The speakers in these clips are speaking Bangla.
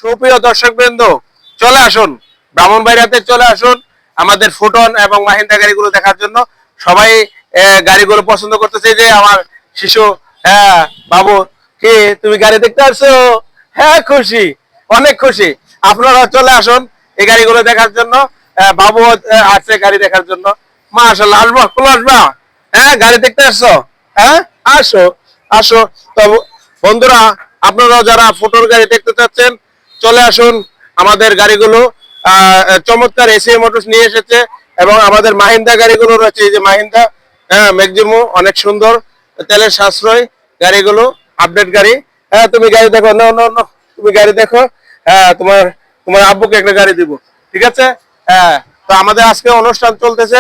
সুপ্রিয় দর্শকবৃন্দ, চলে আসুন ব্রাহ্মণবাড়িয়াতে, চলে আসুন আমাদের ফুটন এবং মাহিন্দ্রা গাড়িগুলো দেখার জন্য। সবাই গাড়িগুলো পছন্দ করতেছে। যে আমার শিশু, হ্যাঁ বাবু, কি তুমি গাড়ি দেখতে আসছো? হ্যাঁ, খুশি, অনেক খুশি। আপনারা চলে আসুন এই গাড়িগুলো দেখার জন্য। বাবু আসছে গাড়ি দেখার জন্য। মাশাআল্লাহ, আসবা, কোন আসবা? হ্যাঁ, গাড়ি দেখতে আসছো? হ্যাঁ, আসো আসো। তো বন্ধুরা, আপনারা যারা ফুটন গাড়ি দেখতে চাচ্ছেন, চলে আসুন। আমাদের গাড়িগুলো চমৎকার এসি মোটরস নিয়ে এসেছে, এবং আমাদের মাহিন্দ্রা গাড়িগুলো রয়েছে। এই যে মাহিন্দ্রা ম্যাক্সিমো, অনেক সুন্দর, তেলের সাশ্রয় গাড়িগুলো, আপডেট গাড়ি। হ্যাঁ, তুমি গাড়ি দেখো, না না না, তুমি গাড়ি দেখো। হ্যাঁ, তোমার তোমার আব্বুকে একটা গাড়ি দিব, ঠিক আছে? হ্যাঁ, তো আমাদের আজকে অনুষ্ঠান চলতেছে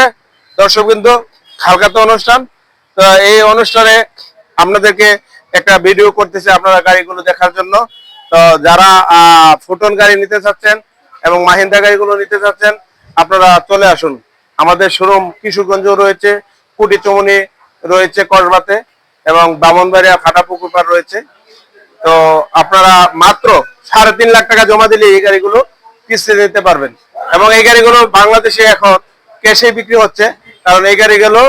দর্শকবৃন্দ, খালকাতা অনুষ্ঠান। তো এই অনুষ্ঠানে আপনাদেরকে একটা ভিডিও করতেছে আপনারা গাড়িগুলো দেখার জন্য। তো যারা ফুটন গাড়ি নিতে চাচ্ছেন এবং মাহিন্দ্রা গাড়িগুলো নিতে চাচ্ছেন, আপনারা চলে আসুন। আমাদের শোরুম কিশোরগঞ্জ রয়েছে, কুটি চমনি রয়েছে কসবাতে, এবং ব্রাহ্মণবাড়িয়া ফাটাপুকুর পাড় রয়েছে। তো আপনারা মাত্র 3.5 লাখ টাকা জমা দিলে এই গাড়িগুলো কিস্তিতে নিতে পারবেন। এবং এই গাড়িগুলো বাংলাদেশে এখন ক্যাশে বিক্রি হচ্ছে, কারণ এই গাড়িগুলো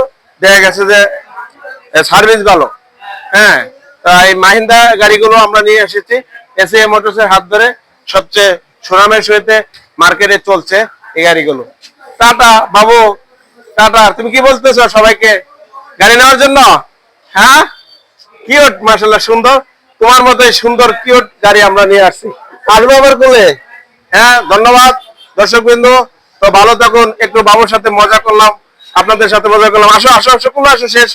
দেখা গেছে যে সার্ভিস ভালো। হ্যাঁ, এই মাহিন্দ্রা গাড়িগুলো আমরা নিয়ে এসেছি এসএ মোটরসের হাত ধরে, সবচেয়ে সুনামের সহিত মার্কেটে চলছে এই গাড়িগুলো। টাটা বাবু, টাটা। তুমি কি বলতেছো সবাইকে গাড়ি নেওয়ার জন্য? হ্যাঁ, কিউট, মাশাআল্লাহ, সুন্দর। তোমার মতোই সুন্দর কিউট গাড়ি আমরা নিয়ে আসছি। আসবো আবার কোলে। হ্যাঁ, ধন্যবাদ দর্শকবৃন্দ। তো ভালো থাকুন। একটু বাবুর সাথে মজা করলাম, আপনাদের সাথে মজা করলাম। আসো আসো আসো, কোলে আসো, শেষ।